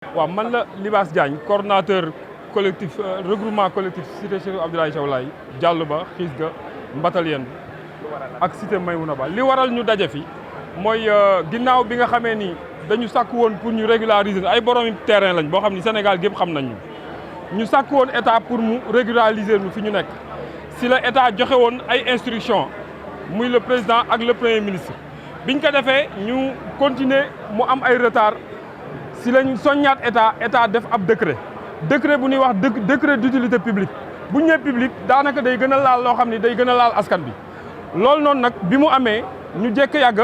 waaw man la Libaas Diagne coordonnateur collectif regroupement collectif cité Cheikh Abdoulaye Thiaw Laye Diallo Ba Xisga Mbatalien ak cité Maymouna Ba li waral ñu daje fi mooy ginnaaw bi nga xamee ni dañu sàkk woon pour ñu régulariser ay boromi terrain lañ boo xam ni Sénégal gépp xam nañ ñu sàkk woon état pour mu régulariser ñu fi ñu nekk si la état joxe woon ay instructions muy le président ak le premier ministre biñ ko defee ñu continuer mu am ay retard si lañ soññaat état def ab décret bu ñuy wax décret d'utilité publique bu ñu nee public daanaka day gën a laal loo xam ni day gën a laal askan bi loolu noonu nag bi mu amee ñu jekk yàgg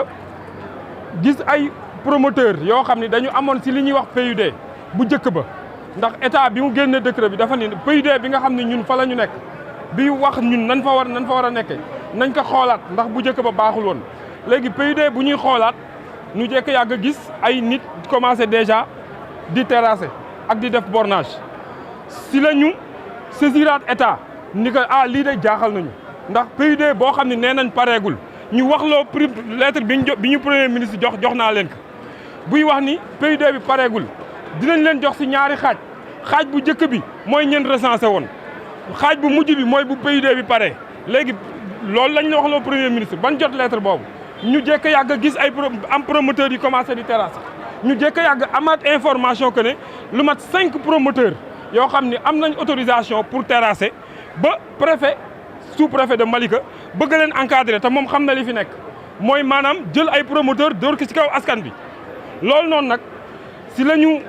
gis ay promoteur yoo xam ni dañu amoon si li ñuy wax PUD bu njëkk ba ndax état bi mu génne décret bi dafa ni PUD bi nga xam ne ñun fa la ñu nekk bi wax ñun nan fa war a nekkee nañ ko xoolaat ndax bu njëkk ba baaxul woon léegi PUD bu ñuy xoolaat ñu jekk yàgg gis ay nit commencé déjà di terrasser ak di def bornage si la ñu saisiraat état ni que lii de jaaxal nañu ndax PUD boo xam ne nee nañ pareegul ñu wax loo lettre bi ñu premier ministre jox naa leen ko buy wax ni PUD bi pareegul dinañ leen jox si ñaari xaaj bu njëkk bi mooy ñeen recensé woon xaaj bu mujj bi mooy bu PUD bi pare léegi loolu lañ la wax loo premier ministre ban jot lettre boobu ñu jekk yàgg gis ay am promoteurs yi commencé di terrasser ñu jekk yàgg amaat information que ne lu mat 5 promoteurs yoo xam ni am nañ autorisation pour terrasser ba préfet sous-préfet de Malika bëgg leen encadrer te moom xam na li fi nekk mooy maanaam jël ay promoteurs dóor ko ci kaw askan bi loolu noonu nag si la ñu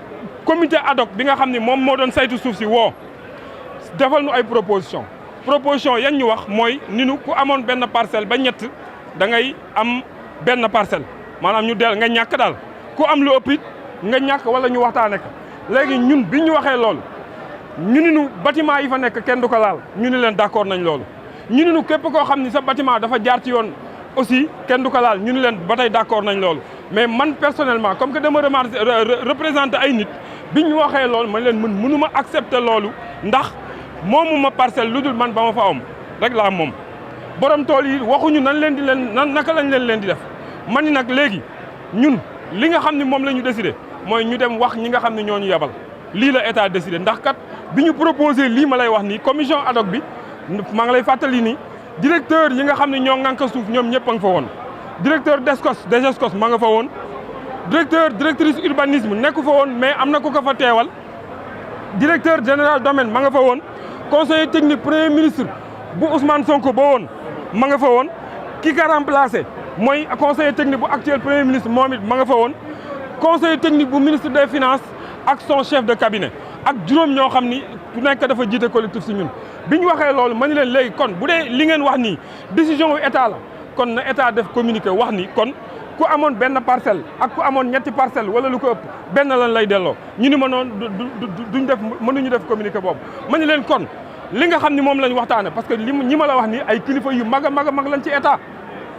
comité ad hoc bi nga xam ni moom moo doon saytu suuf si woo defal nu ay proposition yan ñu wax mooy ni nu ku amoon benn parcelle ba ñett da ngay am benn parcelle maanaam ñu del nga ñàkk daal ku am lu ëpp it nga ñàkk wala ñu waxtaane ko léegi ñun bi ñu waxee loolu ñu ni nu bâtiment yi fa nekk kenn du ko laal ñu ni leen d'accord nañ loolu ñu ni nu képp koo xam ni sa bâtiment dafa jaar ci yoon aussi kenn du ko laal ñu ni leen ba tey d'accord nañ loolu mais man personnellement comme que dama représenter ay nit bi ñu waxee loolu man leen mënuma accepter loolu ndax moomu ma parcelle lu dul man ba ma fa am rek laa moom borom tool yi waxuñu naka lañ leen di def man ni nag léegi ñun li nga xam ne moom la ñu décidé mooy ñu dem wax ñi nga xam ne ñoo ñu yebal lii la état décidé ndax kat bi ñu proposé lii ma lay wax nii commission ad hoc bi maa ngi lay fàttali ni directeur yi nga xam ne ñoo ŋànk suuf ñoom ñëpp a nga fa woon directeur DGESCOS ma nga fa woon directrice urbanisme nekku fa woon mais am na ku ko fa teewal directeur général domaine ma nga fa woon conseiller technique premier ministre bu Ousmane Sonko ba woon ma nga fa woon ki ka remplacé mooy conseiller technique bu actuel premier ministre moom it ma nga fa woon conseiller technique bu ministre des finances ak son chef de cabinet ak juróom ñoo xam ni ku nekk dafa jiite collectif si ñun bi ñu waxee loolu ma ni leen léegi kon bu dee li ngeen wax nii décision wu état la kon na état def communiqué wax ni kon ku amoon benn parcelle ak ku amoon ñetti parcelle wala lu ko ëpp benn lan lay delloo ñu ni ma noonu mënuñu def communiqué boobu ma ni leen kon li nga xam ni moom lañ waxtaane parce que ñi ma la wax nii ay kilifa yu mag a mag lañ ci état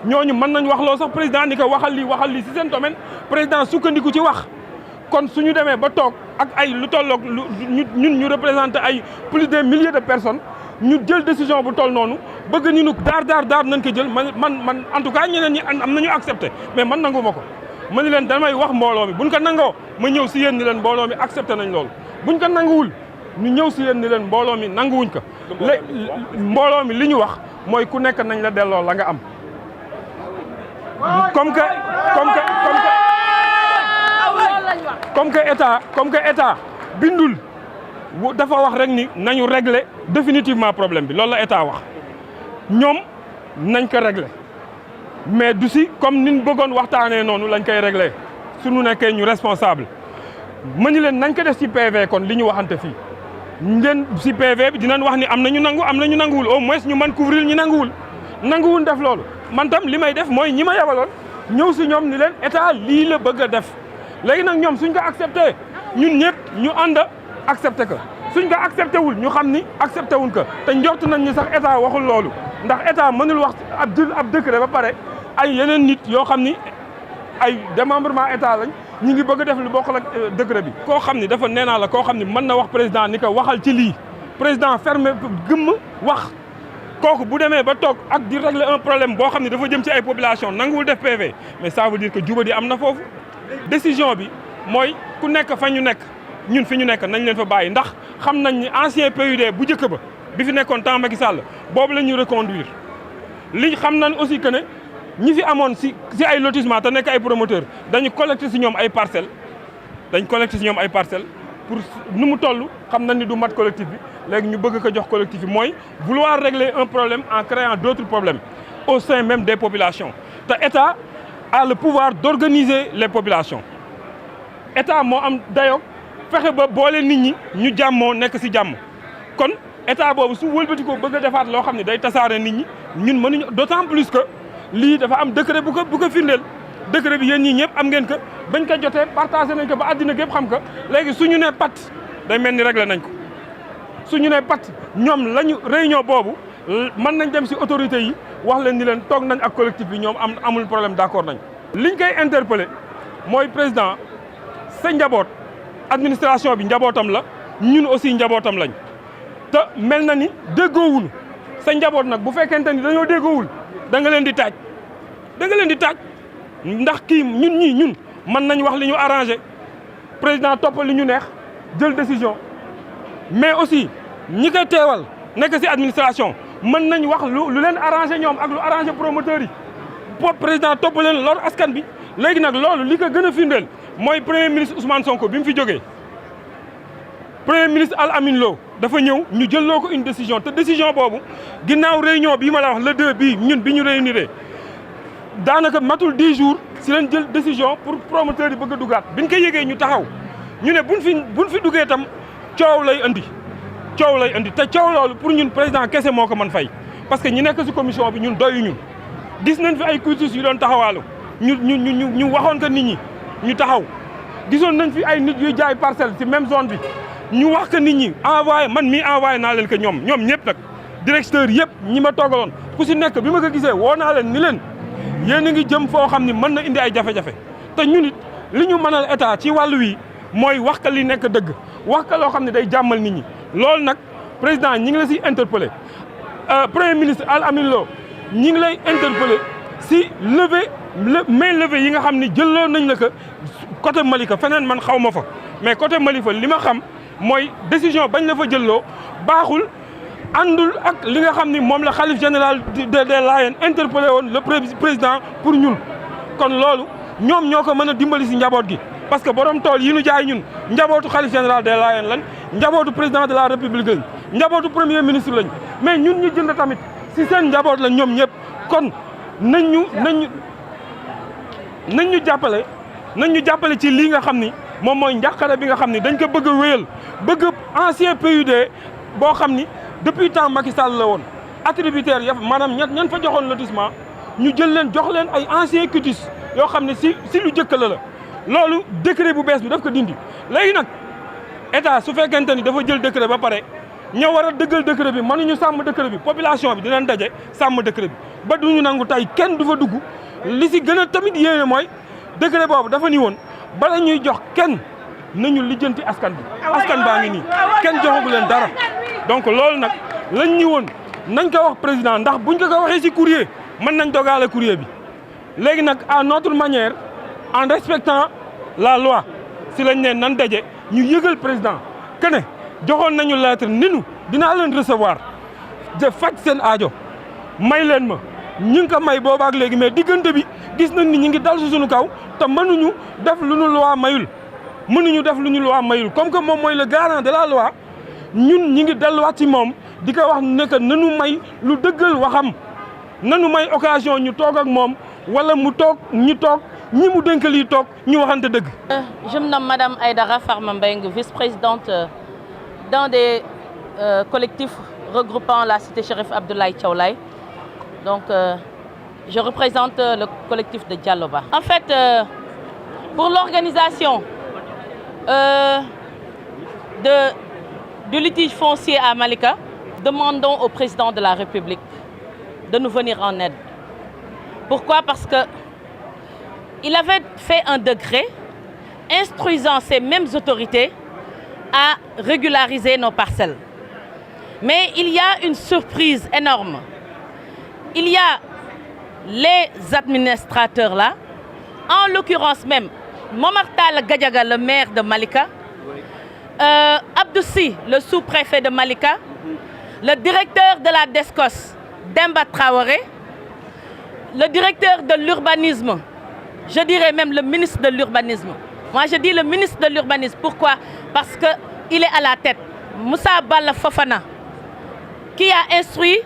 ñooñu mën nañ wax loo sax président ni ko waxal lii si seen domaine président sukkandiku ci wax kon suñu demee ba toog ak ay lu tolloog ñun ñu représenté ay plus de milliers de personnes ñu jël décision bu toll noonu bëgg ni nu daar nañ ko jël man en tout cas ñeneen ñi am nañu accepté mais man nangu ma ko ma ni leen damay wax mbooloo mi buñ ko nangoo ma ñëw si yéen ni leen mbooloo mi accepté nañ loolu buñ ko nanguwul ñu ñëw si yéen ni leen mbooloo mi nanguwuñ ko mbooloo mi li ñu wax mooy ku nekk nañ la delloo la nga am comme que état bindul dafa wax rek ni nañu régler définitivement problème bi loolu la état wax ñoom nañ ko régler mais du si comme niñ bëggoon waxtaanee noonu lañ koy régler suñu nekkee ñu responsable ma ñu leen nañ ko def ci PV kon li ñu waxante fii ngeen si PV bi dinañ wax ni am na ñu nangu am na ñu nanguwul au moins ñu mën couvrir ñu nanguwul def loolu man tam li may def mooy ñi ma yabaloon ñëw si ñoom ni leen état lii la bëgg a def léegi nag ñoom suñ ko accepté ñun ñëpp ñu ànd accepté ko suñ ko accepté wul ñu xam ni accepté wuñ ko te njort nañ ni sax état waxul loolu ndax état mënul wax ab décret ba pare ay yeneen nit yoo xam ni ay démembrement état lañ ñu ngi bëgg a def lu bokkul ak décret bi. koo xam ni dafa nee naa la koo xam ni mën na wax président ni ko waxal ci lii président fermé gëmm wax kooku bu demee ba toog ak di régler un problème boo xam ne dafa jëm ci ay population nanguwul def PV mais ça veut dire que jubadi am na foofu décision bi mooy ku nekk fa ñu nekk ñun fi ñu nekk nañ leen fa bàyyi ndax xam nañ ni ancien PUD bu njëkk ba bi fi nekkoon temps Macky Sall boobu la ñuy reconduire li xam nañ aussi que ne ñi fi amoon si ay lotissement te nekk ay promoteur dañu collecté si ñoom ay parcelles pour nu mu toll xam nañ ni du mat collectif bi léegi ñu bëgg ko jox collectif bi mooy vouloir régler un problème en créant d'autres problèmes au sein même des populations te État a le pouvoir d'organiser les populations État moo am dayoo fexe ba boole nit ñi ñu jàmmoo nekk si jàmm kon État boobu su wëlbati ko bëgg a defaat loo xam ne day tasaare nit ñi ñun mënuñu d'autant plus que lii dafa am décret bu ko firndeel décret bi yéen ñii ñëpp am ngeen ko bañ ko jotee partagé nañ ko ba àddina gépp xam ko léegi suñu nee pat day mel ni réglé nañ ko suñu nee pat ñoom lañu réunion boobu mën nañ dem si autorités yi wax leen ni leen toog nañ ak collectif bi ñoom amul problème d'accord nañ liñ koy interpellé mooy président sa njaboot administration bi njabootam la ñun aussi njabootam lañ te mel na ni déggoowul sa njaboot nag bu fekkente ni dañoo déggoowul da nga leen di taaj ndax kii ñun mën nañ wax li ñu arrangé président toppal li ñu neex jël décision mais aussi ñi koy teewal nekk ci administration mën nañ wax lu leen arrangé ñoom ak lu arrangé promoteurs yi président topp leen lor askan bi léegi nag loolu li ko gën a firndeel mooy premier ministre Ousmane Sonko bi mu fi jógee premier ministre Al Amin Lo dafa ñëw ñu jëlloo ko une décision te décision boobu ginnaaw réunion bii ma la wax le 2 bii ñun bi ñu réuniré daanaka matul 10 jours si leen jël décision pour promoteur yi bëgg a dugaat biñ ko yëgee ñu taxaw ñu ne buñ fi duggee tam coow lay andi te coow loolu pour ñun président kese moo ko mën fay parce que ñi nekk si commission bi ñun doyu gis nañ fi ay cultus yu doon taxawaalu ñu waxoon ko nit ñi ñu taxaw gisoon nañ fi ay nit yuy jaay parcelle ci même zone bi ñu wax ko nit ñi man mii envoyé naa leen ko ñoom ñëpp nag directeur yëpp ñi ma toogaloon ku si nekk bi ma ko gisee woo naa leen ni leen yéen a ngi jëm foo xam ni mën na indi ay jafe-jafe te ñun it li ñu mënal état ci wàllu wi mooy wax ka li nekk dëgg wax ka loo xam ne day jàmmal nit ñi loolu nag président ñi ngi la si interpellé premier ministre Al Amin Lo ñi ngi lay interpellé si main levée yi nga xam ni jëloo nañ la ko côté Malika feneen man xaw ma fa mais côté Malika li ma xam mooy décision bañ la fa jëlloo baaxul àndul ak li nga xam ni moom la xalif général des Layènes interpellé woon le président pour ñun kon loolu ñoom ñoo ko mën a dimbali si njaboot gi parce que borom tool yi ñu jaay ñun njabootu xalif général des Layènes lañ njabootu président de la république lañ njabootu premier ministre lañ mais ñun ñu jënd tamit si seen njaboot lañ ñoom ñëpp kon nañ ñu jàppale ci lii nga xam ni moom mooy njàqare bi nga xam ni dañ ko bëgg a wéyal bëgg ancien PUD boo xam ni depuis temps Macky Sall la woon attributaire ya maanaam ñan fa joxoon lotissement ñu jël leen jox leen ay ancien cutis yoo xam ne si lu jëkk la loolu décret bu bees bi daf ko dindi léegi nag état su fekkente ni dafa jël décret ba pare ñoo war a dëggal décret bi mënuñu sàmm décret bi population bi dinañ daje sàmm décret bi ba duñu nangu tey kenn du fa dugg li si gën a tamit yéene mooy décret boobu dafa ni woon bala ñuy jox kenn nañu lijjanti askan bi askan baa ngi nii kenn joxagu leen dara donc loolu nag lañ ñu woon nañ ko wax président ndax buñ ko waxee si courrier mën nañ dogaale courrier bi léegi nag à notre manière en respectant la loi si lañ ne nan daje ñu yëgal président que ne joxoon nañu lettre ni nu dinaa leen recevoir de faj seen aajo may leen ma ñi ngi ko may boobaak léegi mais diggante bi gis nañ ni ñi ngi dal si suñu kaw te mënuñu def lu ñu loi mayul comme que moom mooy le garant de la loi ñun ñi ngi delluwaat ci moom di ko wax ne que nanu may lu dëggal waxam nanu may occasion ñu toog ak moom wala mu toog ñu toog ñi mu dénk lii toog ñu waxante dëgg. Je me nomme Madame Aïdara Farma Mbengue, vice-présidente d'un des collectifs regroupant la cité Chérif Abdoulaye Thiaw Laye. Donc, je représente le collectif de Diallo-Ba. En fait, pour l'organisation du litige foncier à Malika, demandons au président de la République de nous venir en aide. Pourquoi? Parce qu'il avait fait un décret instruisant ces mêmes autorités à régulariser nos parcelles. Mais il y a une surprise énorme. Il y a les administrateurs là, en l'occurrence même Momar Talla Gadiaga, le maire de Malika, Abdoussi, le sous-préfet de Malika, le directeur de la DESCOS, Demba Traoré, le directeur de l'urbanisme, je dirais même le ministre de l'urbanisme. Moi, je dis le ministre de l'urbanisme. Pourquoi? Parce qu'il est à la tête. Moussa Balla Fofana, qui a instruit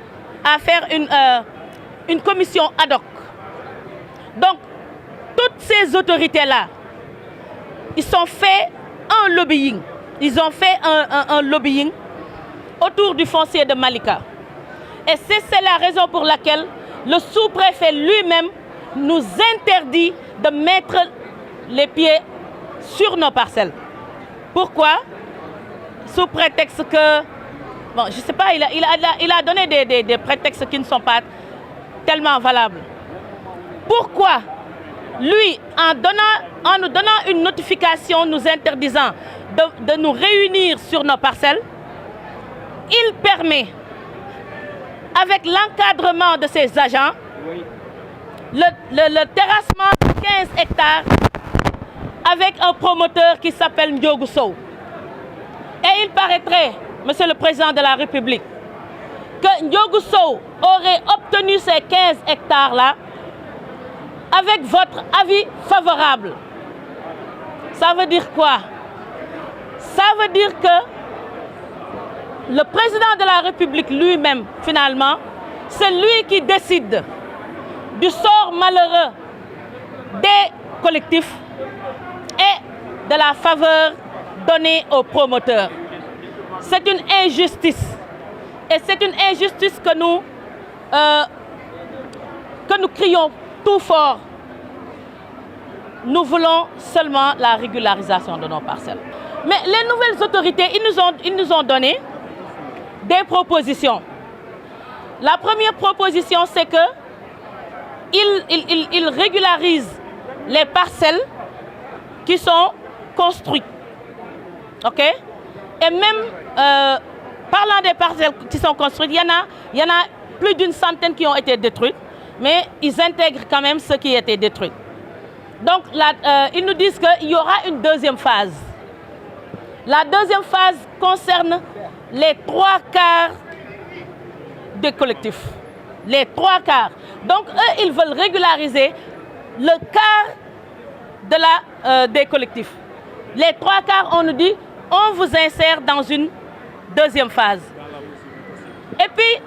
à faire une commission ad hoc. Donc, toutes ces autorités-là, ils ont fait un lobbying. Ils ont fait un lobbying autour du foncier de Malika. Et c'est la raison pour laquelle le sous-préfet lui-même nous interdit de mettre les pieds sur nos parcelles. Pourquoi? Sous prétexte que, bon, je ne sais pas, il a donné des prétextes qui ne sont pas tellement valables. Pourquoi? Lui, en nous donnant une notification nous interdisant de nous réunir sur nos parcelles, il permet, avec l'encadrement de ses agents, le terrassement de 15 hectares avec un promoteur qui s'appelle Ndiogou Sow. Et il paraîtrait, Monsieur le Président de la République, que Ndiogou Sow aurait obtenu ces 15 hectares-là avec votre avis favorable. Ça veut dire quoi? Ça veut dire que le Président de la République lui-même, finalement, c'est lui qui décide du sort malheureux des collectifs et de la faveur donnée aux promoteurs. C'est une injustice. Et c'est une injustice que nous crions tout fort. Nous voulons seulement la régularisation de nos parcelles. Mais les nouvelles autorités, ils nous ont donné des propositions. La première proposition, c'est que ils régularisent les parcelles qui sont construites. OK? Et même, parlant des parcelles qui sont construites, il y en a plus d'une centaine qui ont été détruites, mais ils intègrent quand même ce qui a été détruit. Donc, ils nous disent qu'il y aura une deuxième phase. La deuxième phase concerne les 3/4 des collectifs. Les 3/4. Donc, eux, ils veulent régulariser le quart des collectifs. Les 3/4, on nous dit, on vous insère dans une deuxième phase. Et puis,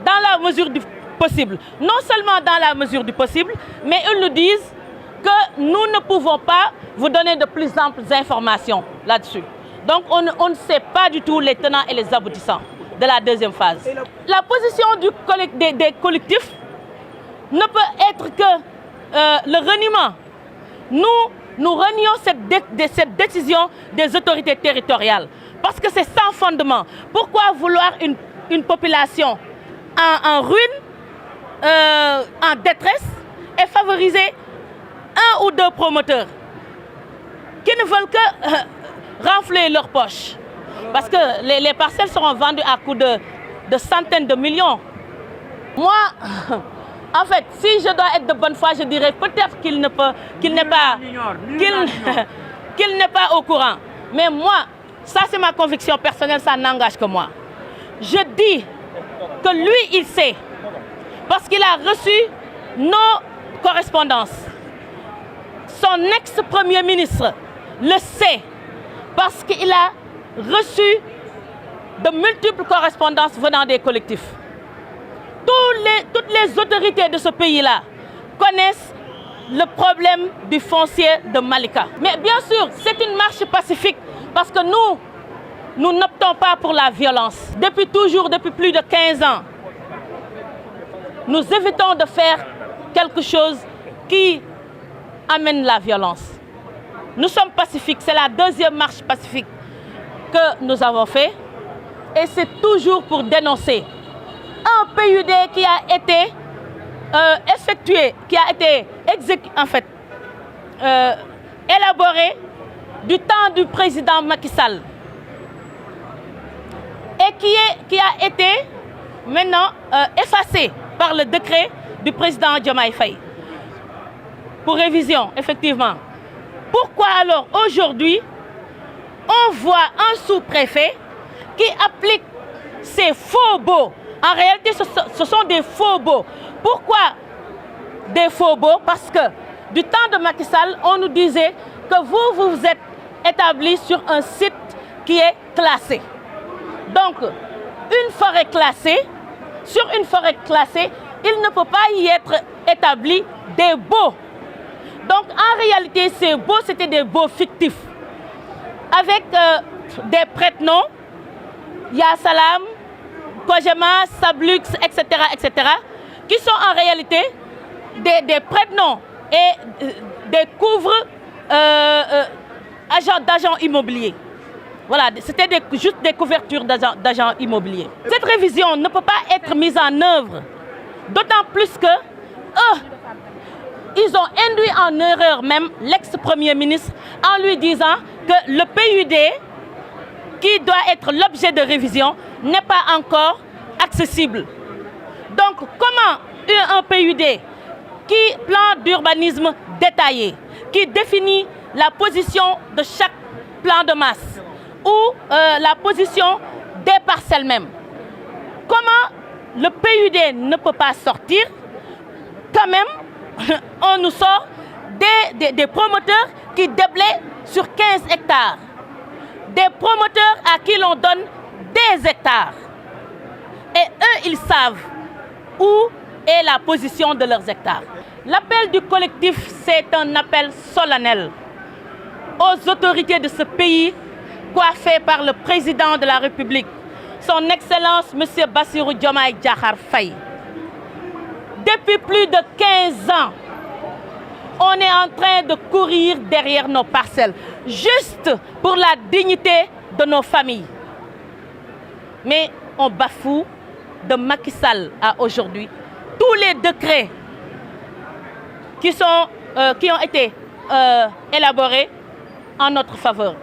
dans la mesure du possible. Non seulement dans la mesure du possible, mais ils nous disent que nous ne pouvons pas vous donner de plus amples informations là-dessus. Donc, on ne sait pas du tout les tenants et les aboutissants de la deuxième phase. La position des collectifs ne peut être que le reniement. Nous renions cette décision des autorités territoriales parce que c'est sans fondement. Pourquoi vouloir une population en ruine, en détresse et favoriser un ou deux promoteurs qui ne veulent que renfler leurs poches? Parce que les parcelles seront vendues à coût de centaines de millions. Moi, en fait, si je dois être de bonne foi, je dirais peut-être qu'il n'est pas au courant. Mais moi, ça c'est ma conviction personnelle, ça n'engage que moi. Je dis que lui, il sait, parce qu'il a reçu nos correspondances. Son ex-premier ministre le sait, parce qu'il a reçu de multiples correspondances venant des collectifs. Toutes les autorités de ce pays-là connaissent le problème du foncier de Malika. Mais bien sûr, c'est une marche pacifique parce que nous n'optons pas pour la violence. Depuis toujours, depuis plus de 15 ans, nous évitons de faire quelque chose qui amène la violence. Nous sommes pacifiques, c'est la deuxième marche pacifique que nous avons fait et c'est toujours pour dénoncer un PUD qui a été effectué, qui a été élaboré du temps du président Macky Sall et qui a été maintenant effacé par le décret du président Diomaye Faye. Pour révision, effectivement. Pourquoi alors aujourd'hui on voit un sous-préfet qui applique ces faux baux. En réalité, ce sont des faux baux. Pourquoi des faux baux? Parce que du temps de Macky Sall, on nous disait que vous êtes établi sur un site qui est classé. Donc, une forêt classée, sur une forêt classée, il ne peut pas y être établi des baux. Donc, en réalité, ces baux, c'était des baux fictifs. Avec des prête-noms, Yasalam, Kojama, Sablux, etc., etc., qui sont en réalité des prête-noms et des couvres d'agents immobiliers. Voilà, c'était juste des couvertures d'agents immobiliers. Cette révision ne peut pas être mise en œuvre, d'autant plus que eux, ils ont induit en erreur même l'ex-premier ministre en lui disant que le PUD, qui doit être l'objet de révision, n'est pas encore accessible. Donc, comment un PUD qui plan d'urbanisme détaillé, qui définit la position de chaque plan de masse ou la position des parcelles même, comment le PUD ne peut pas sortir? Quand même, on nous sort des promoteurs qui déblaient sur 15 hectares. Des promoteurs à qui l'on donne des hectares. Et eux, ils savent où est la position de leurs hectares. L'appel du collectif, c'est un appel solennel aux autorités de ce pays, coiffé par le président de la République, son Excellence M. Bassirou Diomaye Diakhar Faye. Depuis plus de 15 ans, on est en train de courir derrière nos parcelles, juste pour la dignité de nos familles. Mais on bafoue de Macky Sall à aujourd'hui tous les décrets qui ont été élaborés en notre faveur.